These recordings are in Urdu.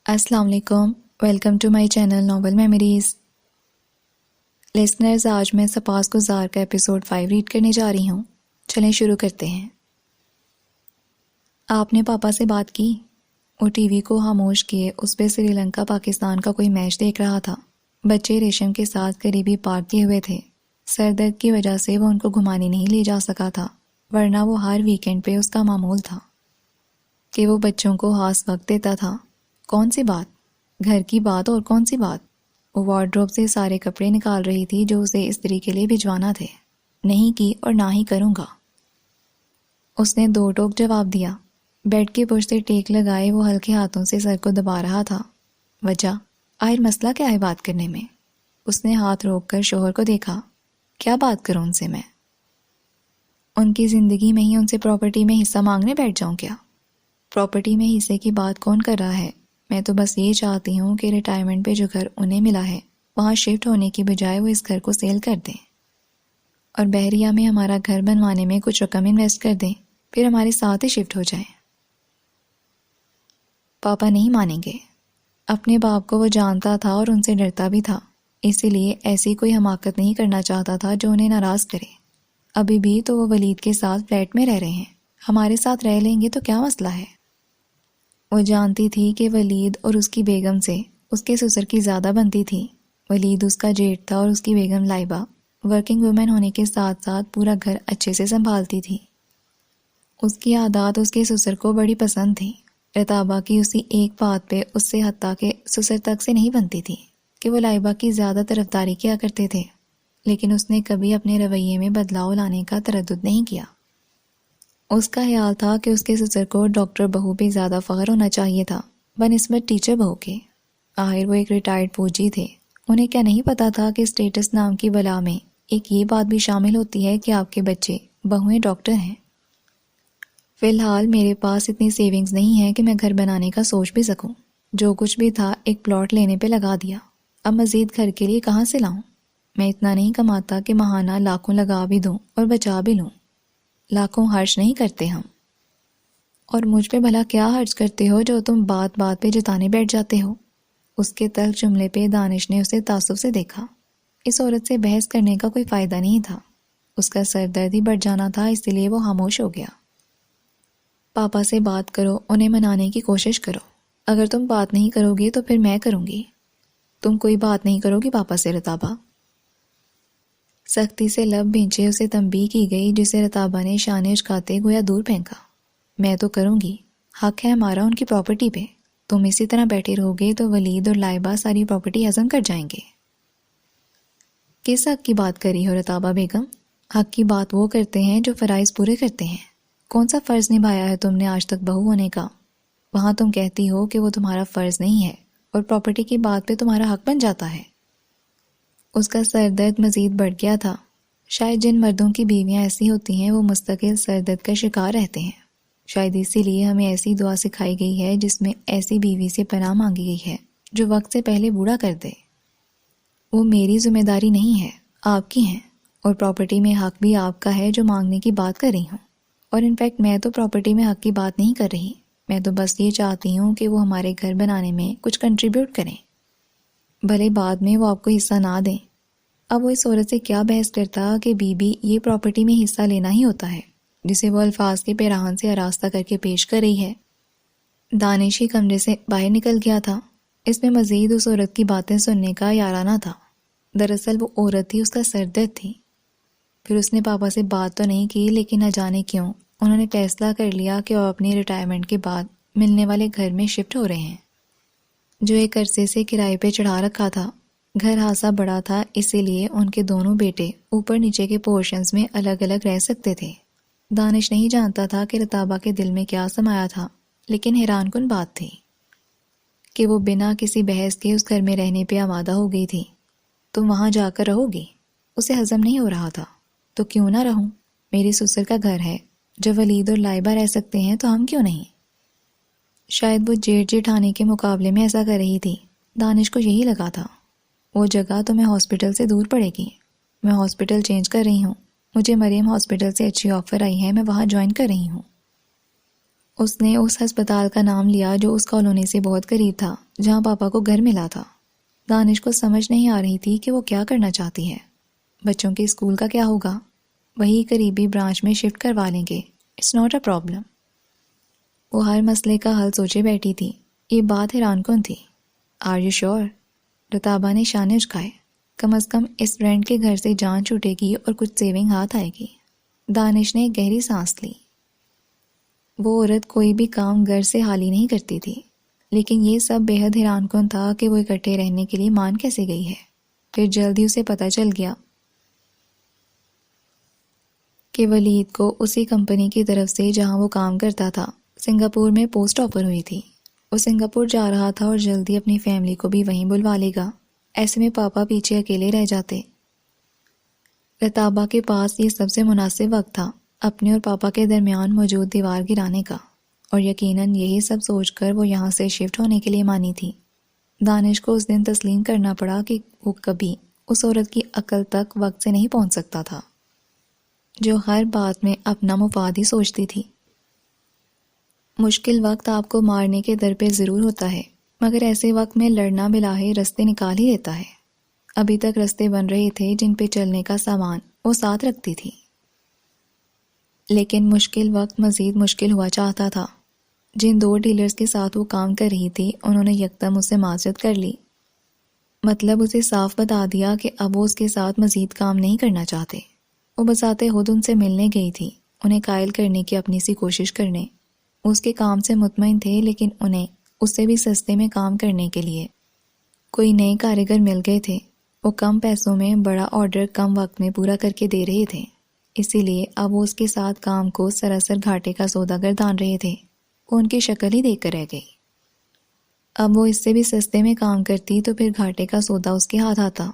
السلام علیکم، welcome to my channel novel memories. Listeners, آج میں سپاس گزار کا ایپیسوڈ 5 ریڈ کرنے جا رہی ہوں۔ چلیں شروع کرتے ہیں۔ آپ نے پاپا سے بات کی؟ وہ ٹی وی کو خاموش کیے اس پہ سری لنکا پاکستان کا کوئی میچ دیکھ رہا تھا۔ بچے ریشم کے ساتھ قریبی پارک کیے ہوئے تھے۔ سر درد کی وجہ سے وہ ان کو گھمانے نہیں لے جا سکا تھا، ورنہ وہ ہر ویکینڈ پہ اس کا معمول تھا کہ وہ بچوں کو خاص وقت دیتا تھا۔ کون سی بات؟ گھر کی بات۔ اور کون سی بات؟ وہ وارڈروب سے سارے کپڑے نکال رہی تھی جو اسے استری کے لیے بھجوانا تھے۔ نہیں کی اور نہ ہی کروں گا، اس نے 2 ٹوک جواب دیا۔ بیڈ کے پشت سے ٹیک لگائے وہ ہلکے ہاتھوں سے سر کو دبا رہا تھا۔ وجہ؟ آخر مسئلہ کیا ہے بات کرنے میں؟ اس نے ہاتھ روک کر شوہر کو دیکھا۔ کیا بات کروں ان سے میں؟ ان کی زندگی میں ہی ان سے پراپرٹی میں حصہ مانگنے بیٹھ جاؤں کیا؟ پراپرٹی میں حصے کی بات کون کر رہا ہے؟ میں تو بس یہ چاہتی ہوں کہ ریٹائرمنٹ پہ جو گھر انہیں ملا ہے وہاں شفٹ ہونے کی بجائے وہ اس گھر کو سیل کر دیں اور بحریہ میں ہمارا گھر بنوانے میں کچھ رقم انویسٹ کر دیں، پھر ہمارے ساتھ ہی شفٹ ہو جائیں۔ پاپا نہیں مانیں گے۔ اپنے باپ کو وہ جانتا تھا اور ان سے ڈرتا بھی تھا، اسی لیے ایسی کوئی حماقت نہیں کرنا چاہتا تھا جو انہیں ناراض کرے۔ ابھی بھی تو وہ ولید کے ساتھ فلیٹ میں رہ رہے ہیں، ہمارے ساتھ رہ لیں گے تو کیا مسئلہ ہے؟ وہ جانتی تھی کہ ولید اور اس کی بیگم سے اس کے سسر کی زیادہ بنتی تھی۔ ولید اس کا جیٹ تھا اور اس کی بیگم لائبہ ورکنگ وومن ہونے کے ساتھ ساتھ پورا گھر اچھے سے سنبھالتی تھی۔ اس کی عادات اس کے سسر کو بڑی پسند تھی۔ رتابہ کی اسی ایک بات پہ اس سے حتیٰ کہ سسر تک سے نہیں بنتی تھی کہ وہ لائبہ کی زیادہ طرفداری کیا کرتے تھے، لیکن اس نے کبھی اپنے رویے میں بدلاؤ لانے کا تردد نہیں کیا۔ اس کا خیال تھا کہ اس کے سسر کو ڈاکٹر بہو پہ زیادہ فخر ہونا چاہیے تھا بنسبت ٹیچر بہو کے۔ آخر وہ ایک ریٹائرڈ فوجی تھے، انہیں کیا نہیں پتا تھا کہ اسٹیٹس نام کی بلا میں ایک یہ بات بھی شامل ہوتی ہے کہ آپ کے بچے بہویں ڈاکٹر ہیں۔ فی الحال میرے پاس اتنی سیونگز نہیں ہے کہ میں گھر بنانے کا سوچ بھی سکوں۔ جو کچھ بھی تھا ایک پلاٹ لینے پہ لگا دیا، اب مزید گھر کے لیے کہاں سے لاؤں؟ میں اتنا نہیں کماتا کہ ماہانہ لاکھوں لگا بھی دوں اور بچا بھی لوں۔ لاکھوں خرچ نہیں کرتے ہم۔ اور مجھ پہ بھلا کیا خرچ کرتے ہو جو تم بات بات پہ جتانے بیٹھ جاتے ہو؟ اس کے تلخ جملے پہ دانش نے اسے تعصب سے دیکھا۔ اس عورت سے بحث کرنے کا کوئی فائدہ نہیں تھا، اس کا سر درد ہی بڑھ جانا تھا، اسی لیے وہ خاموش ہو گیا۔ پاپا سے بات کرو، انہیں منانے کی کوشش کرو۔ اگر تم بات نہیں کرو گی تو پھر میں کروں گی۔ تم کوئی بات نہیں کرو گی پاپا سے رتابہ؟ سختی سے لب بھینچے اسے تنبیہ کی گئی، جسے رتابہ نے شانے اچکاتے گویا دور پھینکا۔ میں تو کروں گی، حق ہے ہمارا ان کی پراپرٹی پہ۔ تم اسی طرح بیٹھے رہو گے تو ولید اور لائبہ ساری پراپرٹی ہضم کر جائیں گے۔ کس حق کی بات کری ہو رتابہ بیگم؟ حق کی بات وہ کرتے ہیں جو فرائض پورے کرتے ہیں۔ کون سا فرض نبھایا ہے تم نے آج تک بہو ہونے کا؟ وہاں تم کہتی ہو کہ وہ تمہارا فرض نہیں ہے اور پراپرٹی کی بات پہ تمہارا حق بن جاتا ہے۔ اس کا سر درد مزید بڑھ گیا تھا۔ شاید جن مردوں کی بیویاں ایسی ہوتی ہیں وہ مستقل سر درد کا شکار رہتے ہیں۔ شاید اسی لیے ہمیں ایسی دعا سکھائی گئی ہے جس میں ایسی بیوی سے پناہ مانگی گئی ہے جو وقت سے پہلے بوڑھا کر دے۔ وہ میری ذمہ داری نہیں ہے، آپ کی ہیں، اور پراپرٹی میں حق بھی آپ کا ہے جو مانگنے کی بات کر رہی ہوں۔ اور انفیکٹ میں تو پراپرٹی میں حق کی بات نہیں کر رہی، میں تو بس یہ چاہتی ہوں کہ وہ ہمارے گھر بنانے میں کچھ کنٹریبیوٹ کریں، بھلے بعد میں وہ آپ کو حصہ نہ دیں۔ اب وہ اس عورت سے کیا بحث کرتا کہ بی بی یہ پراپرٹی میں حصہ لینا ہی ہوتا ہے، جسے وہ الفاظ کے پیراہن سے آراستہ کر کے پیش کر رہی ہے۔ دانش ہی کمرے سے باہر نکل گیا تھا۔ اس میں مزید اس عورت کی باتیں سننے کا یارانہ تھا۔ دراصل وہ عورت ہی اس کا سر درد تھی۔ پھر اس نے پاپا سے بات تو نہیں کی، لیکن نہ جانے کیوں انہوں نے فیصلہ کر لیا کہ وہ اپنی ریٹائرمنٹ کے بعد ملنے والے گھر میں شفٹ ہو رہے ہیں، جو ایک عرصے سے کرائے پہ چڑھا رکھا تھا۔ گھر خاصا بڑا تھا، اسی لیے ان کے دونوں بیٹے اوپر نیچے کے پورشنز میں الگ الگ رہ سکتے تھے۔ دانش نہیں جانتا تھا کہ رتابہ کے دل میں کیا سمایا تھا، لیکن حیران کن بات تھی کہ وہ بنا کسی بحث کے اس گھر میں رہنے پہ آمادہ ہو گئی تھی۔ تم وہاں جا کر رہو گی؟ اسے ہضم نہیں ہو رہا تھا۔ تو کیوں نہ رہوں، میری سسر کا گھر ہے، جب ولید اور لائبہ رہ سکتے ہیں تو ہم کیوں نہیں؟ شاید وہ جیٹ جیٹھانی کے مقابلے میں ایسا کر رہی تھی۔ دانش کو یہی لگا تھا۔ وہ جگہ تو میں ہاسپٹل سے دور پڑے گی، میں ہاسپٹل چینج کر رہی ہوں، مجھے مریم ہاسپٹل سے اچھی آفر آئی ہے، میں وہاں جوائن کر رہی ہوں۔ اس نے اس ہسپتال کا نام لیا جو اس کالونی سے بہت قریب تھا، جہاں پاپا کو گھر ملا تھا۔ دانش کو سمجھ نہیں آ رہی تھی کہ وہ کیا کرنا چاہتی ہے۔ بچوں کے اسکول کا کیا ہوگا؟ وہی قریبی برانچ میں شفٹ کروا لیں گے، اٹس ناٹ اے پرابلم۔ وہ ہر مسئلے کا حل سوچے بیٹھی تھی۔ یہ بات حیران کن تھی۔ Are you sure? رتابہ نے شانے اچکائے۔ کم از کم اس فرینڈ کے گھر سے جان چھوٹے گی اور کچھ سیونگ ہاتھ آئے گی۔ دانش نے گہری سانس لی۔ وہ عورت کوئی بھی کام گھر سے حالی نہیں کرتی تھی، لیکن یہ سب بے حد حیران کن تھا کہ وہ اکٹھے رہنے کے لیے مان کیسے گئی ہے۔ پھر جلدی اسے پتہ چل گیا کہ ولید کو اسی کمپنی کی طرف سے جہاں وہ کام کرتا تھا سنگاپور میں پوسٹ آفر ہوئی تھی۔ وہ سنگاپور جا رہا تھا اور جلدی اپنی فیملی کو بھی وہیں بلوا لے گا۔ ایسے میں پاپا پیچھے اکیلے رہ جاتے۔ رتابہ کے پاس یہ سب سے مناسب وقت تھا اپنے اور پاپا کے درمیان موجود دیوار گرانے کا، اور یقیناً یہی سب سوچ کر وہ یہاں سے شفٹ ہونے کے لیے مانی تھی۔ دانش کو اس دن تسلیم کرنا پڑا کہ وہ کبھی اس عورت کی عقل تک وقت سے نہیں پہنچ سکتا تھا جو ہر بات میں اپنا مفاد ہی سوچتی تھی۔ مشکل وقت آپ کو مارنے کے در پہ ضرور ہوتا ہے، مگر ایسے وقت میں لڑنا بلاہے رستے نکال ہی دیتا ہے۔ ابھی تک رستے بن رہے تھے جن پہ چلنے کا سامان وہ ساتھ رکھتی تھی، لیکن مشکل وقت مزید مشکل ہوا چاہتا تھا۔ جن 2 ڈیلرز کے ساتھ وہ کام کر رہی تھی انہوں نے یکدم اس سے معذرت کر لی، مطلب اسے صاف بتا دیا کہ اب وہ اس کے ساتھ مزید کام نہیں کرنا چاہتے۔ وہ بذات خود ان سے ملنے گئی تھی، انہیں قائل کرنے کی اپنی سی کوشش کرنے۔ اس کے کام سے مطمئن تھے، لیکن انہیں اس سے بھی سستے میں کام کرنے کے لیے کوئی نئے کاریگر مل گئے تھے۔ وہ کم پیسوں میں بڑا آرڈر کم وقت میں پورا کر کے دے رہے تھے، اسی لیے اب وہ اس کے ساتھ کام کو سراسر گھاٹے کا سودا گردان رہے تھے۔ وہ ان کی شکل ہی دیکھ کر رہ گئی۔ اب وہ اس سے بھی سستے میں کام کرتی تو پھر گھاٹے کا سودا اس کے ہاتھ آتا۔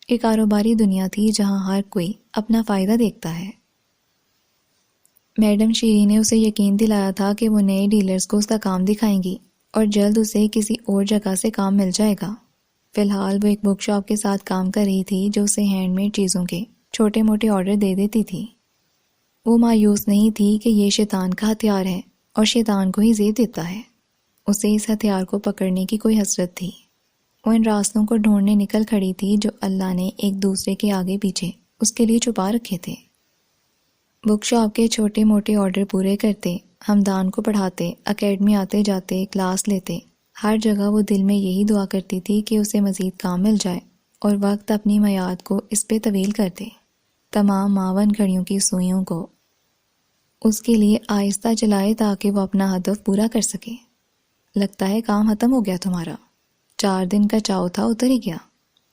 ایک کاروباری دنیا تھی جہاں ہر کوئی اپنا فائدہ دیکھتا ہے۔ میڈم شیری نے اسے یقین دلایا تھا کہ وہ نئے ڈیلرز کو اس کا کام دکھائیں گی اور جلد اسے کسی اور جگہ سے کام مل جائے گا۔ فی الحال وہ ایک بک شاپ کے ساتھ کام کر رہی تھی جو اسے ہینڈ میڈ چیزوں کے چھوٹے موٹے آرڈر دے دیتی تھی۔ وہ مایوس نہیں تھی کہ یہ شیطان کا ہتھیار ہے اور شیطان کو ہی زیب دیتا ہے۔ اسے اس ہتھیار کو پکڑنے کی کوئی حسرت تھی۔ وہ ان راستوں کو ڈھونڈنے نکل کھڑی تھی جو اللہ نے ایک دوسرے کے آگے پیچھے اس کے لیے چھپا رکھے تھے۔ بک شاپ کے چھوٹے موٹے آرڈر پورے کرتے، ہمدان کو پڑھاتے، اکیڈمی آتے جاتے، کلاس لیتے، ہر جگہ وہ دل میں یہی دعا کرتی تھی کہ اسے مزید کام مل جائے اور وقت اپنی میعاد کو اس پہ طویل کر دے۔ تمام 52 گھڑیوں کی سوئیوں کو اس کے لیے آہستہ چلائے تاکہ وہ اپنا ہدف پورا کر سکے۔ لگتا ہے کام ختم ہو گیا تمہارا۔ 4 دن کا چاؤ تھا اتر ہی گیا۔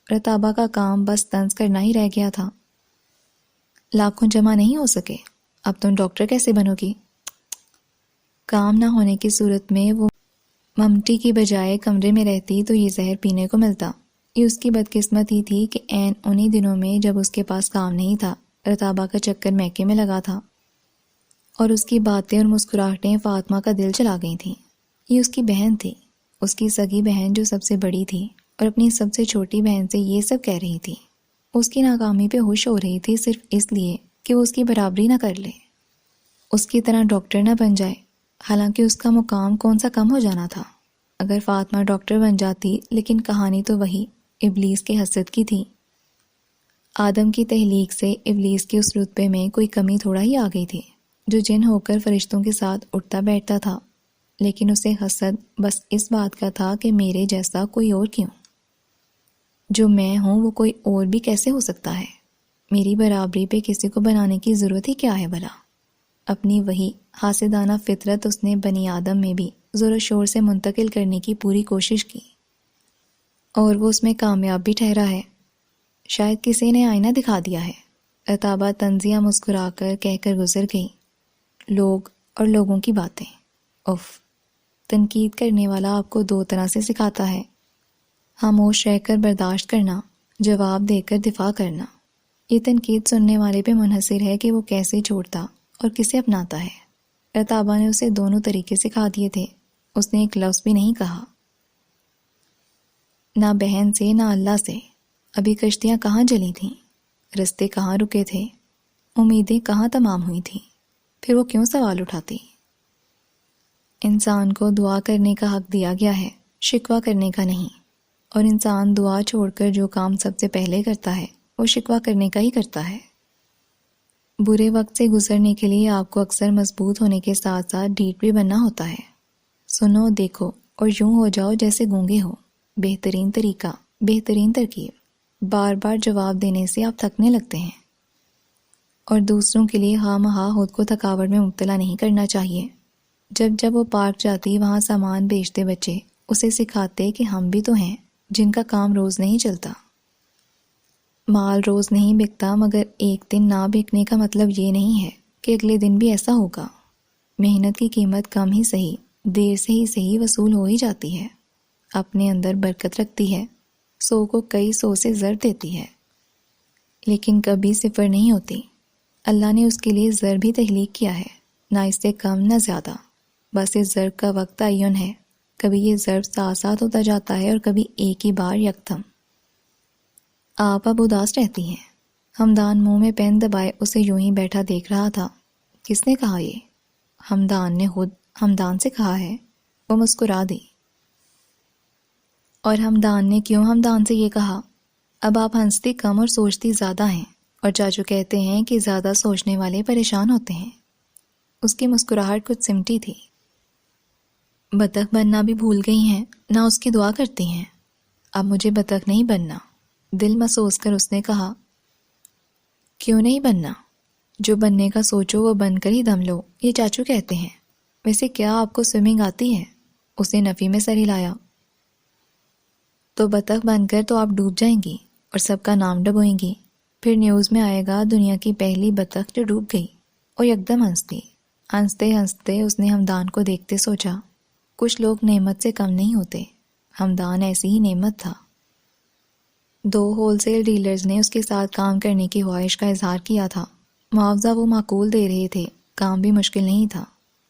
رتابہ کا کام بس طنز کرنا ہی رہ گیا تھا۔ لاکھوں جمع نہیں ہو سکے، اب تم ڈاکٹر کیسے بنو گی؟ کام نہ ہونے کی صورت میں وہ ممٹی کی بجائے کمرے میں رہتی تو یہ زہر پینے کو ملتا۔ یہ اس کی بدقسمتی تھی کہ عین انہی دنوں میں جب اس کے پاس کام نہیں تھا، رتابہ کا چکر میکے میں لگا تھا اور اس کی باتیں اور مسکراہٹیں فاطمہ کا دل چلا گئی تھیں۔ یہ اس کی بہن تھی، اس کی سگی بہن جو سب سے بڑی تھی اور اپنی سب سے چھوٹی بہن سے یہ سب کہہ رہی تھی۔ اس کی ناکامی پہ خوش ہو رہی تھی صرف اس لیے کہ وہ اس کی برابری نہ کر لے، اس کی طرح ڈاکٹر نہ بن جائے، حالانکہ اس کا مقام کون سا کم ہو جانا تھا۔ اگر فاطمہ ڈاکٹر بن جاتی، لیکن کہانی تو وہی ابلیس کے حسد کی تھی۔ آدم کی تخلیق سے ابلیس کے اس رتبے میں کوئی کمی تھوڑا ہی آ گئی تھی جو جن ہو کر فرشتوں کے ساتھ اٹھتا بیٹھتا تھا، لیکن اسے حسد بس اس بات کا تھا کہ میرے جیسا کوئی اور کیوں؟ جو میں ہوں وہ کوئی اور بھی کیسے ہو سکتا ہے؟ میری برابری پہ کسی کو بنانے کی ضرورت ہی کیا ہے بھلا؟ اپنی وہی حاسدانہ فطرت اس نے بنی آدم میں بھی زور و شور سے منتقل کرنے کی پوری کوشش کی، اور وہ اس میں کامیاب بھی ٹھہرا ہے۔ شاید کسی نے آئینہ دکھا دیا ہے، رتابہ طنزیہ مسکرا کر کہہ کر گزر گئی۔ لوگ اور لوگوں کی باتیں، اف، تنقید کرنے والا آپ کو 2 طرح سے سکھاتا ہے: خاموش رہ کر برداشت کرنا، جواب دے کر دفاع کرنا۔ یہ تنقید سننے والے پہ منحصر ہے کہ وہ کیسے چھوڑتا اور کسے اپناتا ہے۔ رتابہ نے اسے دونوں طریقے سکھا دیے تھے۔ اس نے ایک لفظ بھی نہیں کہا، نہ بہن سے نہ اللہ سے۔ ابھی کشتیاں کہاں جلی تھیں، رستے کہاں رکے تھے، امیدیں کہاں تمام ہوئی تھیں، پھر وہ کیوں سوال اٹھاتی؟ انسان کو دعا کرنے کا حق دیا گیا ہے، شکوہ کرنے کا نہیں، اور انسان دعا چھوڑ کر جو کام سب سے پہلے کرتا ہے وہ شکوہ کرنے کا ہی کرتا ہے۔ برے وقت سے گزرنے کے لیے آپ کو اکثر مضبوط ہونے کے ساتھ ساتھ ڈھیٹ بھی بننا ہوتا ہے۔ سنو، دیکھو اور یوں ہو جاؤ جیسے گونگے ہو۔ بہترین طریقہ، بہترین ترکیب۔ بار بار جواب دینے سے آپ تھکنے لگتے ہیں، اور دوسروں کے لیے خواہ مخواہ خود کو تھکاوٹ میں مبتلا نہیں کرنا چاہیے۔ جب جب وہ پارک جاتی وہاں سامان بیچتے بچے اسے سکھاتے کہ ہم بھی تو ہیں جن کا کام روز نہیں چلتا۔ مال روز نہیں بکتا، مگر ایک دن نہ بکنے کا مطلب یہ نہیں ہے کہ اگلے دن بھی ایسا ہوگا۔ محنت کی قیمت کم ہی صحیح، دیر سے ہی صحیح وصول ہو ہی جاتی ہے۔ اپنے اندر برکت رکھتی ہے، 100 کو کئی 100 سے ضرب دیتی ہے، لیکن کبھی صفر نہیں ہوتی۔ اللہ نے اس کے لیے ضرب بھی تخلیق کیا ہے، نہ اس سے کم نہ زیادہ، بس اس ضرب کا وقت تعین ہے۔ کبھی یہ ضرب ساتھ ساتھ ہوتا جاتا ہے اور کبھی ایک ہی بار یکدم۔ آپ اب اداس رہتی ہیں۔ ہمدان منہ میں پین دبائے اسے یوں ہی بیٹھا دیکھ رہا تھا۔ کس نے کہا یہ؟ ہمدان نے خود ہمدان سے کہا ہے۔ وہ مسکرا دی۔ اور ہمدان نے کیوں ہمدان سے یہ کہا؟ اب آپ ہنستی کم اور سوچتی زیادہ ہیں، اور چاچو کہتے ہیں کہ زیادہ سوچنے والے پریشان ہوتے ہیں۔ اس کی مسکراہٹ کچھ سمٹی تھی۔ بطخ بننا بھی بھول گئی ہیں، نہ اس کی دعا کرتی ہیں۔ اب مجھے بطخ نہیں بننا، دل محسوس کر اس نے کہا۔ کیوں نہیں بننا؟ جو بننے کا سوچو وہ بن کر ہی دم لو، یہ چاچو کہتے ہیں۔ ویسے کیا آپ کو سوئمنگ آتی ہے؟ اس نے نفی میں سر ہلایا۔ تو بطخ بن کر تو آپ ڈوب جائیں گی اور سب کا نام ڈبوئیں گی، پھر نیوز میں آئے گا دنیا کی پہلی بطخ جو ڈوب گئی۔ اور یکدم ہنستی۔ ہنستے ہنستے اس نے ہمدان کو دیکھتے سوچا، کچھ لوگ نعمت سے کم نہیں ہوتے، ہمدان ایسی ہی نعمت تھا۔ 2 ہول سیل ڈیلرز نے اس کے ساتھ کام کرنے کی خواہش کا اظہار کیا تھا۔ معاوضہ وہ معقول دے رہے تھے، کام بھی مشکل نہیں تھا۔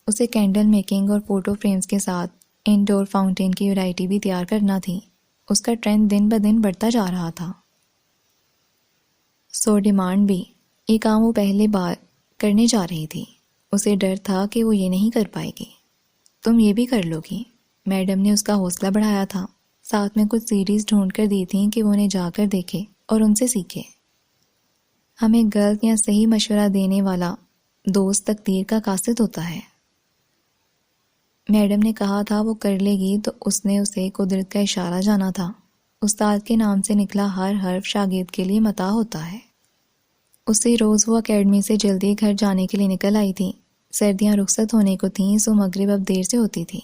اسے کینڈل میکنگ اور فوٹو فریمز کے ساتھ انڈور فاؤنٹین کی ویرائٹی بھی تیار کرنا تھی۔ اس کا ٹرینڈ دن بدن بڑھتا جا رہا تھا، سو ڈیمانڈ بھی۔ یہ کام وہ پہلے بار کرنے جا رہی تھی۔ اسے ڈر تھا کہ وہ یہ نہیں کر پائے گی۔ تم یہ بھی کر لو گی، میڈم نے اس کا حوصلہ بڑھایا تھا۔ ساتھ میں کچھ سیریز ڈھونڈ کر دی تھیں کہ وہ انہیں جا کر دیکھے اور ان سے سیکھے۔ ہمیں غلط یا صحیح مشورہ دینے والا دوست تقدیر کا قاصد ہوتا ہے۔ میڈم نے کہا تھا وہ کر لے گی، تو اس نے اسے قدرت کا اشارہ جانا تھا۔ استاد کے نام سے نکلا ہر حرف شاگرد کے لیے متاع ہوتا ہے۔ اسی روز وہ اکیڈمی سے جلدی گھر جانے کے لیے نکل آئی تھی۔ سردیاں رخصت ہونے کو تھیں، سو مغرب اب دیر سے ہوتی تھی۔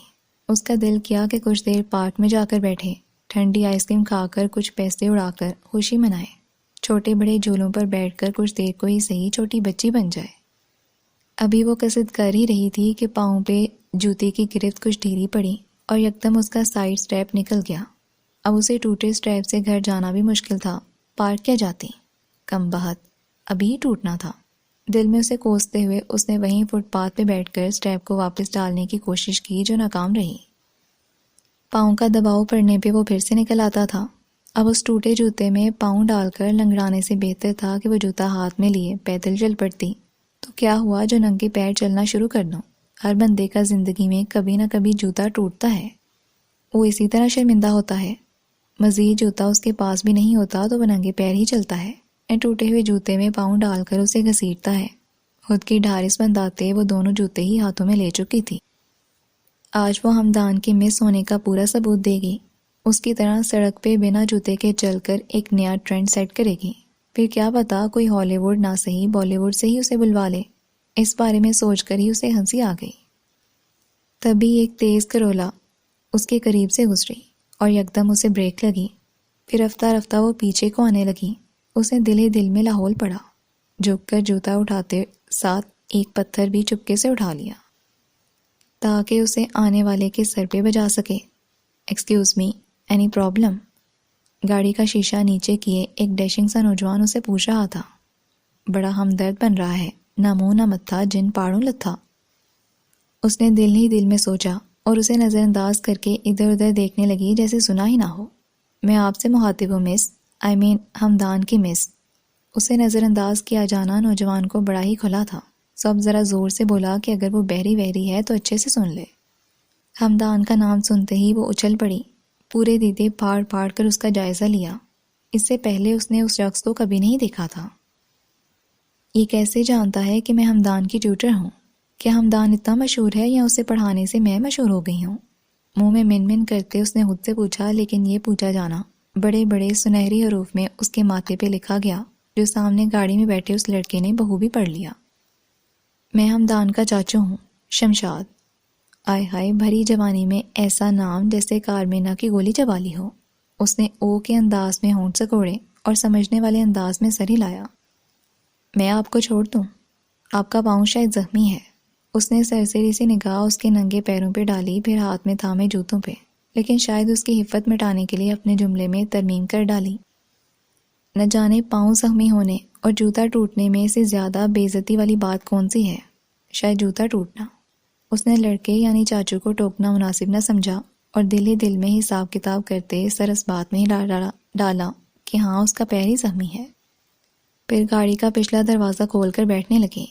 اس کا دل کیا کہ کچھ دیر پارک میں جا کر بیٹھے، ٹھنڈی آئس کریم کھا کر کچھ پیسے اڑا کر خوشی منائے، چھوٹے بڑے جھولوں پر بیٹھ کر کچھ دیر کو ہی صحیح چھوٹی بچی بن جائے۔ ابھی وہ قصد کر ہی رہی تھی کہ پاؤں پہ جوتے کی گرفت کچھ ڈھیلی پڑی اور یکدم اس کا سائیڈ سٹیپ نکل گیا۔ اب اسے ٹوٹے سٹیپ سے گھر جانا بھی مشکل تھا۔ پارک کیا جاتی، کم بہت ابھی ہی ٹوٹنا تھا۔ دل میں اسے کوستے ہوئے اس نے وہیں فٹ پاتھ پہ بیٹھ کر سٹیپ کو واپس ڈالنے کی کوشش کی، جو ناکام رہی۔ پاؤں کا دباؤ پڑنے پہ وہ پھر سے نکل آتا تھا۔ اب اس ٹوٹے جوتے میں پاؤں ڈال کر لنگڑانے سے بہتر تھا کہ وہ جوتا ہاتھ میں لیے پیدل چل پڑتی۔ تو کیا ہوا جو ننگے پیر چلنا شروع کر دوں؟ ہر بندے کا زندگی میں کبھی نہ کبھی جوتا ٹوٹتا ہے، وہ اسی طرح شرمندہ ہوتا ہے۔ مزید جوتا اس کے پاس بھی نہیں ہوتا تو وہ ننگے پیر ہی چلتا ہے، ٹوٹے ہوئے جوتے میں پاؤں ڈال کر اسے گھسیٹتا ہے۔ خود کی ڈھارس بندھاتے وہ دونوں جوتے ہی ہاتھوں میں لے چکی تھی۔ آج وہ ہمدان کی مس ہونے کا پورا ثبوت دے گی۔ اس کی طرح سڑک پہ بنا جوتے کے چل کر ایک نیا ٹرینڈ سیٹ کرے گی۔ پھر کیا پتا کوئی ہالی ووڈ نہ صحیح بالی ووڈ سے ہی اسے بلوا لے۔ اس بارے میں سوچ کر ہی اسے ہنسی آ گئی۔ تبھی ایک تیز کرولا اس کے قریب سے گزری اور یکدم اسے بریک لگی۔ پھر رفتہ رفتہ وہ پیچھے کو آنے لگی۔ اسے دل ہی دل میں لاحول پڑا۔ جھک کر جوتا اٹھاتے ساتھ ایک پتھر بھی چپکے سے اٹھا لیا تاکہ اسے آنے والے کے سر پہ بجا سکے۔ Excuse me, any problem? گاڑی کا شیشہ نیچے کیے ایک ڈیشنگ سا نوجوان اسے پوچھ رہا تھا۔ بڑا ہمدرد بن رہا ہے، نہ منہ نہ متھا، جن پاڑوں لتھا۔ اس نے دل ہی دل میں سوچا اور اسے نظر انداز کر کے ادھر ادھر دیکھنے لگی جیسے سنا ہی نہ ہو۔ میں آپ سے مخاطب ہوں مس، ہمدان کی مس۔ اسے نظر انداز کیا جانا نوجوان کو بڑا ہی کھلا تھا۔ سب ذرا زور سے بولا کہ اگر وہ بہری وہری ہے تو اچھے سے سن لے۔ ہمدان کا نام سنتے ہی وہ اچھل پڑی۔ پورے دیدے پھاڑ پھاڑ کر اس کا جائزہ لیا۔ اس سے پہلے اس نے اس شخص کو کبھی نہیں دیکھا تھا۔ یہ کیسے جانتا ہے کہ میں ہمدان کی ٹیوٹر ہوں؟ کیا ہمدان اتنا مشہور ہے یا اسے پڑھانے سے میں مشہور ہو گئی ہوں؟ منہ میں من من کرتے اس نے خود سے پوچھا، لیکن یہ پوچھا جانا بڑے بڑے سنہری حروف میں اس کے ماتھے پہ لکھا گیا، جو سامنے گاڑی میں بیٹھے اس لڑکے نے بخوبی پڑھ لیا۔ میں ہمدان کا چاچو ہوں، شمشاد۔ آئے ہائے، بھری جوانی میں ایسا نام جیسے کارمینا کی گولی چبا لی ہو۔ اس نے او کے انداز میں ہونٹ سکوڑے اور سمجھنے والے انداز میں سر ہلایا۔ میں آپ کو چھوڑ دوں؟ آپ کا پاؤں شاید زخمی ہے۔ اس نے سرسری سی نگاہ اس کے ننگے پیروں پہ ڈالی، پھر ہاتھ میں تھامے جوتوں پہ، لیکن شاید اس کی حفت مٹانے کے لیے اپنے جملے میں ترمیم کر ڈالی۔ نہ جانے پاؤں زخمی ہونے اور جوتا ٹوٹنے میں سے زیادہ بے عزتی والی بات کون سی ہے؟ شاید جوتا ٹوٹنا۔ اس نے لڑکے یعنی چاچو کو ٹوکنا مناسب نہ سمجھا اور دل ہی دل میں حساب کتاب کرتے سر اس بات میں ہی ڈالا کہ ہاں اس کا پیر ہی زخمی ہے۔ پھر گاڑی کا پچھلا دروازہ کھول کر بیٹھنے لگے۔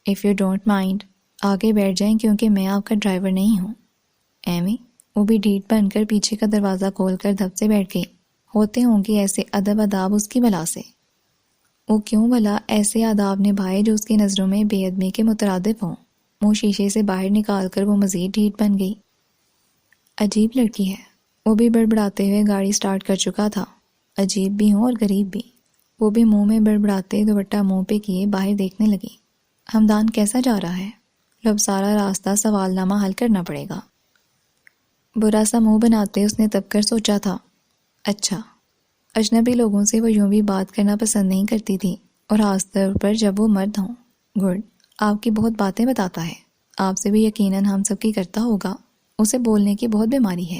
اف یو ڈونٹ مائنڈ، آگے بیٹھ جائیں کیونکہ میں آپ کا ڈرائیور نہیں ہوں۔ ایویں وہ بھی ڈھیٹ بن کر پیچھے کا دروازہ کھول کر دھب سے بیٹھ گئی۔ ہوتے ہوں گے ایسے ادب آداب اس کی بلا سے۔ وہ کیوں بلا ایسے آداب نبھائے جو اس کی نظروں میں بے ادبی کے مترادف ہوں؟ منہ شیشے سے باہر نکال کر وہ مزید ڈھیٹ بن گئی۔ عجیب لڑکی ہے۔ وہ بھی بڑبڑاتے ہوئے گاڑی سٹارٹ کر چکا تھا۔ عجیب بھی ہوں اور غریب بھی۔ وہ بھی منہ میں بڑبڑاتے دوپٹہ منہ پہ کیے باہر دیکھنے لگی۔ ہمدان کیسا جا رہا ہے؟ اب سارا راستہ سوال نامہ حل کرنا پڑے گا۔ برا سا منہ بناتے اس نے تب کر سوچا تھا، اچھا، اجنبی لوگوں سے وہ یوں بھی بات کرنا پسند نہیں کرتی تھی، اور خاص طور پر جب وہ مرد ہوں۔ گڈ، آپ کی بہت باتیں بتاتا ہے۔ آپ سے بھی یقیناً ہم سب کی کرتا ہوگا۔ اسے بولنے کی بہت بیماری ہے۔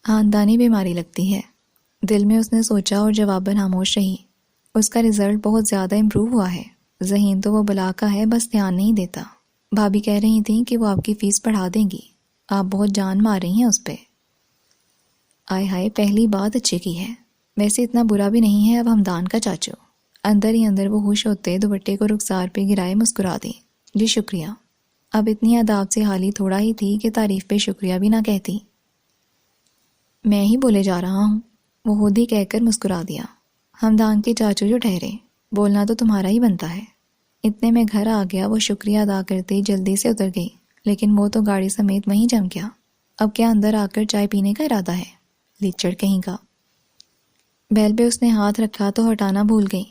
خاندانی بیماری لگتی ہے، دل میں اس نے سوچا اور جواباً خاموش رہی۔ اس کا رزلٹ بہت زیادہ امپروو ہوا ہے۔ ذہین تو وہ بلا کا ہے، بس دھیان نہیں دیتا۔ بھابی کہہ رہی تھیں کہ وہ آپ کی فیس بڑھا دیں گی۔ آپ بہت جان مار رہی ہیں اس پہ۔ آئے ہائے، پہلی بات اچھے کی ہے۔ ویسے اتنا برا بھی نہیں ہے اب ہمدان کا چاچو۔ اندر ہی اندر وہ خوش ہوتے دوپٹے کو رخسار پہ گرائے مسکرا دی۔ جی شکریہ۔ اب اتنی اداب سے حالی تھوڑا ہی تھی کہ تعریف پہ شکریہ بھی نہ کہتی۔ میں ہی بولے جا رہا ہوں، وہ خود ہی کہہ کر مسکرا دیا۔ ہمدان کے چاچو جو ٹھہرے، بولنا تو تمہارا ہی بنتا ہے۔ اتنے میں گھر آ گیا۔ وہ شکریہ ادا کرتے جلدی سے اتر گئی، لیکن وہ تو گاڑی سمیت وہیں جم گیا۔ اب کیا اندر آ کر چائے پینے کا ارادہ ہے؟ لیچڑ کہیں کا۔ بیل پہ اس نے ہاتھ رکھا تو ہٹانا بھول گئی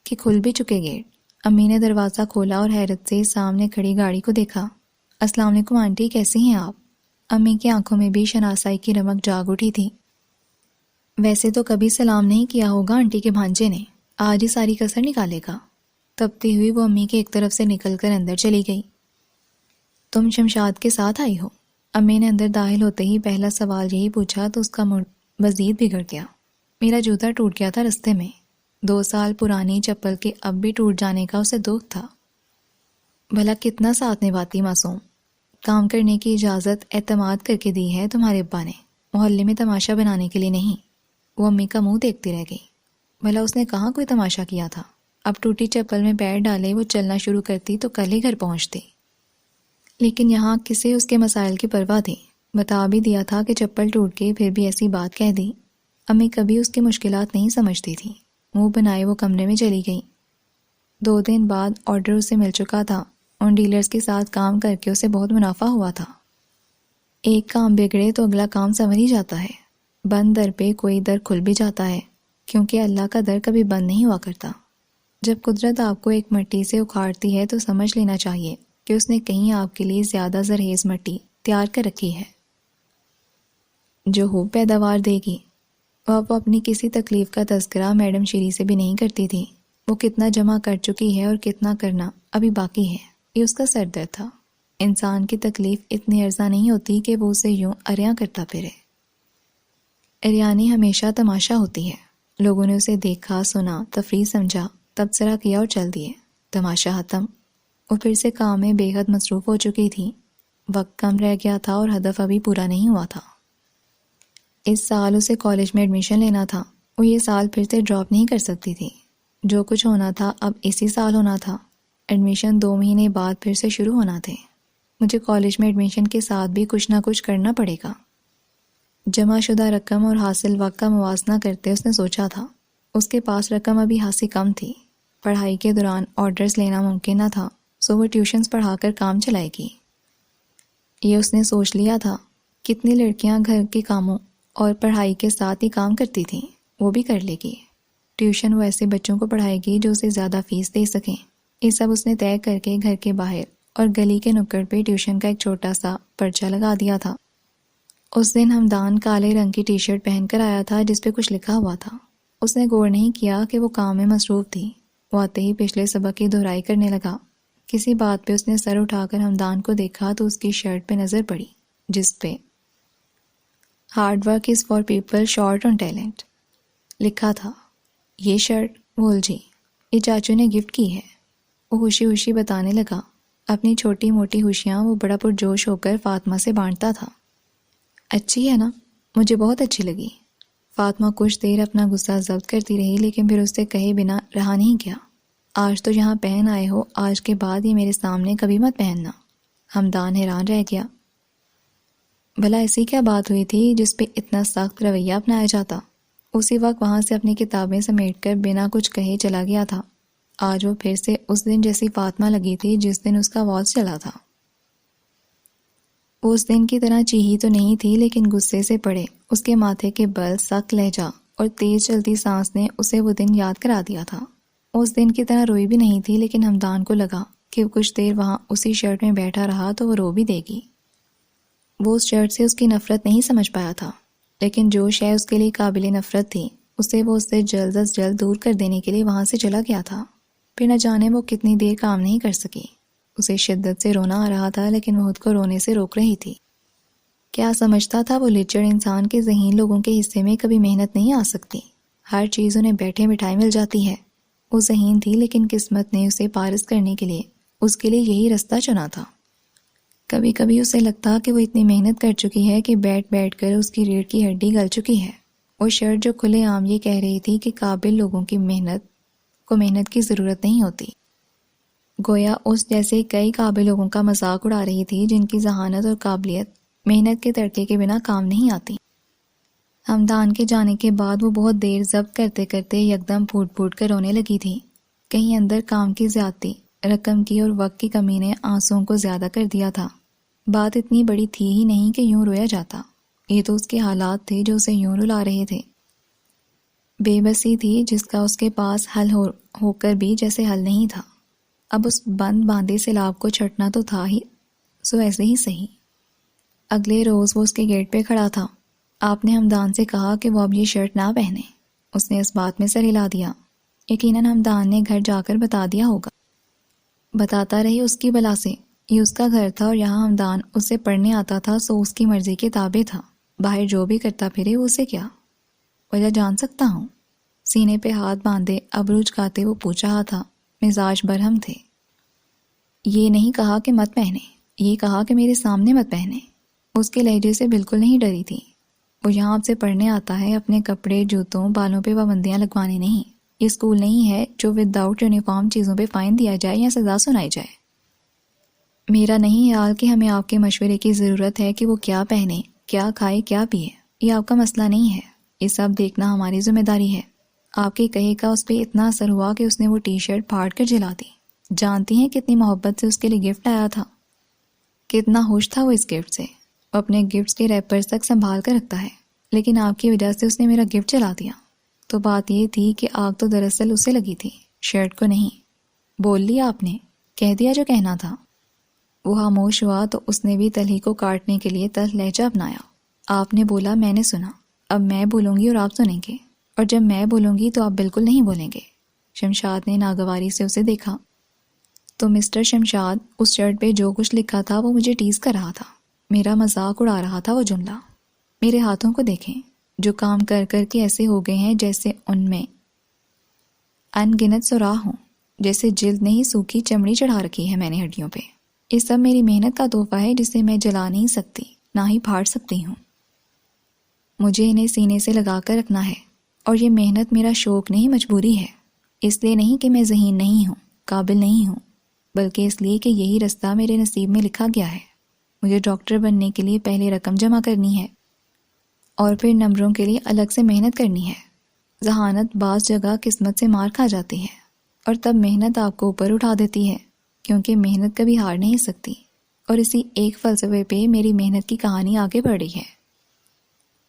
کہ کھل بھی چکے گیٹ۔ امی نے دروازہ کھولا اور حیرت سے سامنے کھڑی گاڑی کو دیکھا۔ السلام علیکم آنٹی، کیسی ہیں آپ؟ امی کی آنکھوں میں بھی شناسائی کی رمق جاگ اٹھی تھی۔ ویسے تو کبھی سلام نہیں کیا ہوگا آنٹی کے بھانجے نے، آج ہی ساری کسر نکالے گا۔ تپتی ہوئی وہ امی کی ایک طرف سے نکل کر اندر چلی گئی۔ تم شمشاد کے ساتھ آئی ہو؟ امی نے اندر داخل ہوتے ہی پہلا سوال یہی پوچھا تو اس کا موڈ مزید بگڑ گیا۔ میرا جوتا ٹوٹ گیا تھا رستے میں۔ 2 سال پرانی چپل کے اب بھی ٹوٹ جانے کا اسے دکھ تھا۔ بھلا کتنا ساتھ نبھاتی معصوم۔ کام کرنے کی اجازت اعتماد کر کے دی ہے تمہارے ابا نے، محلے میں تماشا بنانے کے لیے نہیں۔ وہ امی کا منہ دیکھتی رہ گئی۔ بھلا اس نے کہاں کوئی تماشا کیا تھا؟ اب ٹوٹی چپل میں پیر ڈالے وہ چلنا شروع کرتی تو کل ہی گھر پہنچتی۔ لیکن یہاں کسے اس کے مسائل کی پرواہ تھی؟ بتا بھی دیا تھا کہ چپل ٹوٹ گئی، پھر بھی ایسی بات کہہ دی۔ امی کبھی اس کی مشکلات نہیں سمجھتی تھی۔ منہ بنائے وہ کمرے میں چلی گئی۔ 2 دن بعد آرڈر اسے مل چکا تھا۔ ان ڈیلرز کے ساتھ کام کر کے اسے بہت منافع ہوا تھا۔ ایک کام بگڑے تو اگلا کام سنور ہی جاتا ہے۔ بند در پہ کوئی در کھل بھی جاتا ہے، کیونکہ اللہ کا در کبھی بند نہیں ہوا کرتا۔ جب قدرت آپ کو ایک مٹی سے اکھاڑتی ہے تو سمجھ لینا چاہیے کہ اس نے کہیں آپ کے لیے زیادہ زرخیز مٹی تیار کر رکھی ہے جو خوب پیداوار دے گی۔ وہ اپنی کسی تکلیف کا تذکرہ میڈم شیری سے بھی نہیں کرتی تھی۔ وہ کتنا جمع کر چکی ہے اور کتنا کرنا ابھی باقی ہے، یہ اس کا سر درد تھا۔ انسان کی تکلیف اتنی ارزاں نہیں ہوتی کہ وہ اسے یوں اریاں کرتا پھرے۔ اریانی ہمیشہ تماشا ہوتی ہے۔ لوگوں نے اسے دیکھا، سنا، تفریح سمجھا، تبصرہ کیا اور چل دیے۔ تماشا ختم۔ وہ پھر سے کام میں بے حد مصروف ہو چکی تھی۔ وقت کم رہ گیا تھا اور ہدف ابھی پورا نہیں ہوا تھا۔ اس سال اسے کالج میں ایڈمیشن لینا تھا۔ وہ یہ سال پھر سے ڈراپ نہیں کر سکتی تھی۔ جو کچھ ہونا تھا اب اسی سال ہونا تھا۔ ایڈمیشن 2 مہینے بعد پھر سے شروع ہونا تھے۔ مجھے کالج میں ایڈمیشن کے ساتھ بھی کچھ نہ کچھ کرنا پڑے گا۔ جمع شدہ رقم اور حاصل وقت کا موازنہ کرتے اس نے سوچا تھا اس کے پاس رقم ابھی خاصی کم تھی، پڑھائی کے دوران آرڈرز لینا ممکن نہ تھا، سو وہ ٹیوشنز پڑھا کر کام چلائے گی۔ یہ اس نے سوچ لیا تھا۔ کتنی لڑکیاں گھر کے کاموں اور پڑھائی کے ساتھ ہی کام کرتی تھیں، وہ بھی کر لے گی۔ ٹیوشن وہ ایسے بچوں کو پڑھائے گی جو اسے زیادہ فیس دے سکیں۔ یہ سب اس نے طے کر کے گھر کے باہر اور گلی کے نکڑ پہ ٹیوشن کا ایک چھوٹا سا پرچہ لگا دیا تھا۔ اس دن ہمدان کالے رنگ کی ٹی شرٹ پہن کر آیا تھا جس پہ کچھ لکھا ہوا تھا۔ اس نے غور نہیں کیا کہ وہ کام میں مصروف تھی۔ وہ آتے ہی پچھلے سبق کی دہرائی کرنے لگا۔ کسی بات پہ اس نے سر اٹھا کر ہمدان کو دیکھا تو اس کی شرٹ پہ نظر پڑی جس پہ hard work is for people short on talent لکھا تھا۔ یہ شرٹ بول جی، یہ چاچو نے گفٹ کی ہے، وہ خوشی خوشی بتانے لگا۔ اپنی چھوٹی موٹی خوشیاں وہ بڑا پرجوش ہو کر فاطمہ سے بانٹتا تھا۔ اچھی ہے نا؟ مجھے بہت اچھی لگی۔ فاطمہ کچھ دیر اپنا غصہ ضبط کرتی رہی لیکن پھر اس سے کہے بنا رہا نہیں گیا۔ آج تو یہاں پہن آئے ہو، آج کے بعد یہ میرے سامنے کبھی مت پہننا۔ ہمدان حیران رہ گیا۔ بھلا ایسی کیا بات ہوئی تھی جس پہ اتنا سخت رویہ اپنایا جاتا؟ اسی وقت وہاں سے اپنی کتابیں سمیٹ کر بنا کچھ کہے چلا گیا تھا۔ آج وہ پھر سے اس دن جیسی فاطمہ لگی تھی جس دن اس کا واز چلا تھا۔ وہ اس دن کی طرح چیخی تو نہیں تھی لیکن غصے سے پڑے اس کے ماتھے کے بل، سخت لہجہ اور تیز چلتی سانس نے اسے وہ دن یاد کرا دیا تھا۔ اس دن کی طرح روئی بھی نہیں تھی لیکن ہمدان کو لگا کہ وہ کچھ دیر وہاں اسی شرٹ میں بیٹھا رہا تو وہ رو بھی دے گی۔ وہ اس شرٹ سے اس کی نفرت نہیں سمجھ پایا تھا، لیکن جو شے اس کے لیے قابل نفرت تھی اسے وہ اس سے جلد از جلد دور کر دینے کے لیے وہاں سے چلا گیا تھا۔ پھر نہ جانے وہ کتنی دیر کام نہیں کر سکی۔ اسے شدت سے رونا آ رہا تھا لیکن وہ خود کو رونے سے روک رہی تھی۔ کیا سمجھتا تھا وہ لچڑ انسان کے ذہین لوگوں کے حصے میں کبھی محنت نہیں آ سکتی، ہر چیز انہیں بیٹھے بٹھائے مل جاتی ہے۔ وہ ذہین تھی لیکن قسمت نے اسے پارس کرنے کے لیے اس کے لیے یہی رستہ چنا تھا۔ کبھی کبھی اسے لگتا کہ وہ اتنی محنت کر چکی ہے کہ بیٹھ بیٹھ کر اس کی ریڑھ کی ہڈی گل چکی ہے۔ وہ شرٹ جو کھلے عام یہ کہہ رہی تھی کہ قابل لوگوں کی محنت کی ضرورت نہیں ہوتی، گویا اس جیسے کئی قابل لوگوں کا مذاق اڑا رہی تھی جن کی ذہانت اور قابلیت محنت کے تڑکے کے بنا کام نہیں آتی۔ ہمدان کے جانے کے بعد وہ بہت دیر ضبط کرتے کرتے یکدم پھوٹ پھوٹ کر رونے لگی تھی۔ کہیں اندر کام کی زیادتی، رقم کی اور وقت کی کمی نے آنسوؤں کو زیادہ کر دیا تھا۔ بات اتنی بڑی تھی ہی نہیں کہ یوں رویا جاتا، یہ تو اس کے حالات تھے جو اسے یوں رلا رہے تھے۔ بے بسی تھی جس کا اس کے پاس حل ہو کر بھی جیسے حل نہیں تھا۔ اب اس بند باندھے سیلاب کو چھٹنا تو تھا ہی، سو ایسے ہی صحیح۔ اگلے روز وہ اس کے گیٹ پہ کھڑا تھا۔ آپ نے ہمدان سے کہا کہ وہ اب یہ شرٹ نہ پہنے۔ اس نے اس بات میں سر ہلا دیا۔ یقیناً ہمدان نے گھر جا کر بتا دیا ہوگا۔ بتاتا رہی اس کی بلا سے، یہ اس کا گھر تھا اور یہاں ہمدان اسے پڑھنے آتا تھا، سو اس کی مرضی کے تابع تھا۔ باہر جو بھی کرتا پھرے اسے کیا؟ وجہ جان سکتا ہوں؟ سینے پہ ہاتھ باندھے ابرو جھکاتے وہ پوچھ رہا تھا۔ مزاج برہم تھے۔ یہ نہیں کہا کہ مت پہنے، یہ کہا کہ میرے سامنے مت پہنے۔ اس کے لہجے سے بالکل نہیں ڈری تھی۔ وہ یہاں آپ سے پڑھنے آتا ہے، اپنے کپڑے، جوتوں، بالوں پہ پابندیاں لگوانے نہیں۔ یہ اسکول نہیں ہے جو ود آؤٹ یونیفارم چیزوں پہ فائن دیا جائے یا سزا سنائی جائے۔ میرا نہیں خیال کہ ہمیں آپ کے مشورے کی ضرورت ہے کہ وہ کیا پہنے، کیا کھائے، کیا پیے۔ یہ آپ کا مسئلہ نہیں ہے، یہ سب دیکھنا ہماری ذمہ داری ہے۔ آپ کے کہے کا اس پہ اتنا اثر ہوا کہ اس نے وہ ٹی شرٹ پھاڑ کر جلا دی۔ جانتی ہیں کتنی محبت سے اس کے لیے گفٹ آیا تھا، کتنا خوش تھا وہ اس گفٹ سے۔ وہ اپنے گفٹس کے ریپرز تک سنبھال کر رکھتا ہے، لیکن آپ کی وجہ سے اس نے میرا گفٹ جلا دیا۔ تو بات یہ تھی کہ آگ تو دراصل اسے لگی تھی، شرٹ کو نہیں۔ بول لیا آپ نے، کہہ دیا جو کہنا تھا۔ وہ خاموش ہوا تو اس نے بھی تلہی کو کاٹنے کے لیے تلخ لہجہ اپنایا۔ آپ نے بولا، میں نے سنا، اب میں بولوں گی اور آپ سنیں گے، اور جب میں بولوں گی تو آپ بالکل نہیں بولیں گے۔ شمشاد نے ناگواری سے اسے دیکھا۔ تو مسٹر شمشاد، اس شرٹ پہ جو کچھ لکھا تھا وہ مجھے ٹیز کر رہا تھا، میرا مذاق اڑا رہا تھا وہ جملہ۔ میرے ہاتھوں کو دیکھیں جو کام کر کر کے ایسے ہو گئے ہیں جیسے ان میں ان گنت سوراخ ہوں، جیسے جلد نہیں سوکھی چمڑی چڑھا رکھی ہے میں نے ہڈیوں پہ۔ یہ سب میری محنت کا تحفہ ہے جسے میں جلا نہیں سکتی، نہ ہی پھاڑ سکتی ہوں۔ مجھے انہیں سینے سے لگا کر رکھنا ہے، اور یہ محنت میرا شوق نہیں، مجبوری ہے۔ اس لیے نہیں کہ میں ذہین نہیں ہوں، قابل نہیں ہوں، بلکہ اس لیے کہ یہی رستہ میرے نصیب میں لکھا گیا ہے۔ مجھے ڈاکٹر بننے کے لیے پہلے رقم جمع کرنی ہے، اور پھر نمبروں کے لیے الگ سے محنت کرنی ہے۔ ذہانت بعض جگہ قسمت سے مار کھا جاتی ہے، اور تب محنت آپ کو اوپر اٹھا دیتی ہے، کیونکہ محنت کبھی ہار نہیں سکتی۔ اور اسی ایک فلسفے پہ میری محنت کی کہانی آگے بڑھ رہی ہے۔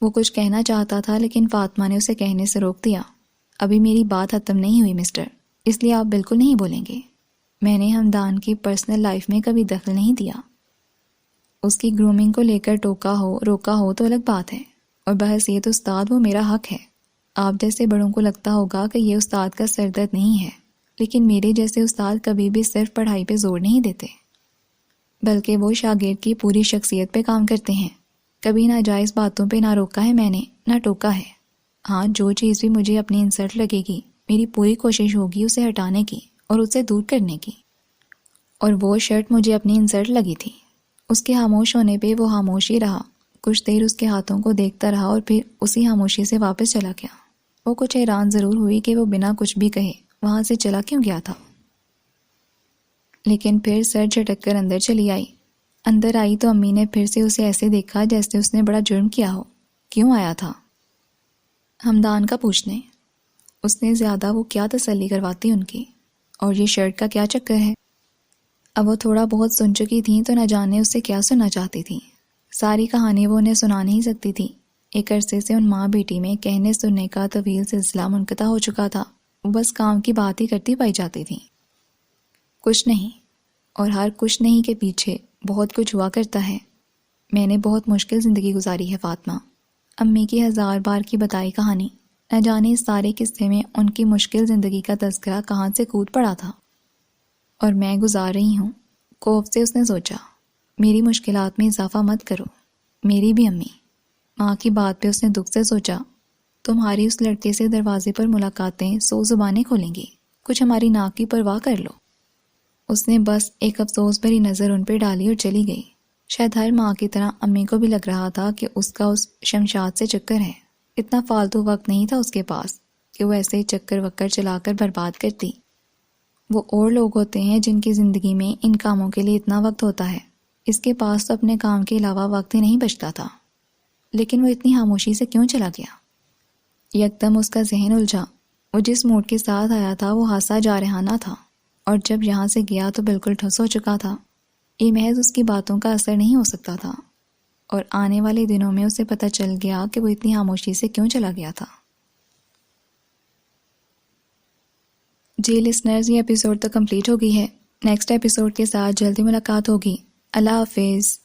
وہ کچھ کہنا چاہتا تھا لیکن فاطمہ نے اسے کہنے سے روک دیا۔ ابھی میری بات ختم نہیں ہوئی مسٹر، اس لیے آپ بالکل نہیں بولیں گے۔ میں نے ہمدان کی پرسنل لائف میں کبھی دخل نہیں دیا۔ اس کی گرومنگ کو لے کر روکا ہو تو الگ بات ہے، اور بحیثیت استاد وہ میرا حق ہے۔ آپ جیسے بڑوں کو لگتا ہوگا کہ یہ استاد کا سردرد نہیں ہے، لیکن میرے جیسے استاد کبھی بھی صرف پڑھائی پہ زور نہیں دیتے، بلکہ وہ شاگرد کی پوری شخصیت پہ کام کرتے ہیں۔ کبھی ناجائز باتوں پہ نہ روکا ہے میں نے، نہ ٹوکا ہے۔ ہاں، جو چیز بھی مجھے اپنی انسلٹ لگے گی، میری پوری کوشش ہوگی اسے ہٹانے کی اور اسے دور کرنے کی۔ اور وہ شرٹ مجھے اپنی انسلٹ لگی تھی۔ اس کے خاموش ہونے پہ وہ خاموش ہی رہا، کچھ دیر اس کے ہاتھوں کو دیکھتا رہا اور پھر اسی خاموشی سے واپس چلا گیا۔ وہ کچھ حیران ضرور ہوئی کہ وہ بنا کچھ بھی کہے وہاں سے چلا کیوں گیا تھا، لیکن پھر سر جھٹک کر اندر چلی آئی۔ اندر آئی تو امی نے پھر سے اسے ایسے دیکھا جیسے اس نے بڑا جرم کیا ہو۔ کیوں آیا تھا؟ ہمدان کا پوچھنے۔ اس نے زیادہ وہ کیا تسلی کرواتی ان کی، اور یہ شرٹ کا کیا چکر ہے؟ اب وہ تھوڑا بہت سن چکی تھیں تو نہ جانے اس سے کیا سننا چاہتی تھیں۔ ساری کہانی وہ انہیں سنا نہیں سکتی تھی۔ ایک عرصے سے ان ماں بیٹی میں کہنے سننے کا طویل سلسلہ منقطع ہو چکا تھا۔ وہ بس کام کی بات ہی کرتی پائی جاتی تھیں، کچھ نہیں، اور ہر کچھ نہیں کے پیچھے بہت کچھ ہوا کرتا ہے۔ میں نے بہت مشکل زندگی گزاری ہے فاطمہ۔ امی کی 1000 بار کی بتائی کہانی، نہ جانے اس سارے قصے میں ان کی مشکل زندگی کا تذکرہ کہاں سے کود پڑا تھا، اور میں گزار رہی ہوں۔ خوف سے اس نے سوچا، میری مشکلات میں اضافہ مت کرو، میری بھی امی۔ ماں کی بات پہ اس نے دکھ سے سوچا، تمہاری اس لڑکے سے دروازے پر ملاقاتیں 100 زبانیں کھولیں گی، کچھ ہماری ناک کی پرواہ کر لو۔ اس نے بس ایک افسوس بھری نظر ان پہ ڈالی اور چلی گئی۔ شاید ہر ماں کی طرح امی کو بھی لگ رہا تھا کہ اس کا اس شمشاد سے چکر ہے۔ اتنا فالتو وقت نہیں تھا اس کے پاس کہ وہ ایسے چکر وکر چلا کر برباد کرتی۔ وہ اور لوگ ہوتے ہیں جن کی زندگی میں ان کاموں کے لیے اتنا وقت ہوتا ہے۔ اس کے پاس تو اپنے کام کے علاوہ وقت ہی نہیں بچتا تھا۔ لیکن وہ اتنی خاموشی سے کیوں چلا گیا؟ یکدم اس کا ذہن الجھا۔ وہ جس موڈ کے ساتھ آیا تھا وہ ہنسا جارحانہ تھا، اور جب یہاں سے گیا تو بالکل ٹھس ہو چکا تھا۔ یہ محض اس کی باتوں کا اثر نہیں ہو سکتا تھا، اور آنے والے دنوں میں اسے پتہ چل گیا کہ وہ اتنی خاموشی سے کیوں چلا گیا تھا۔ جی لسنرز، یہ ایپیسوڈ تو کمپلیٹ ہو گئی ہے۔ نیکسٹ ایپیسوڈ کے ساتھ جلدی ملاقات ہوگی۔ اللہ حافظ۔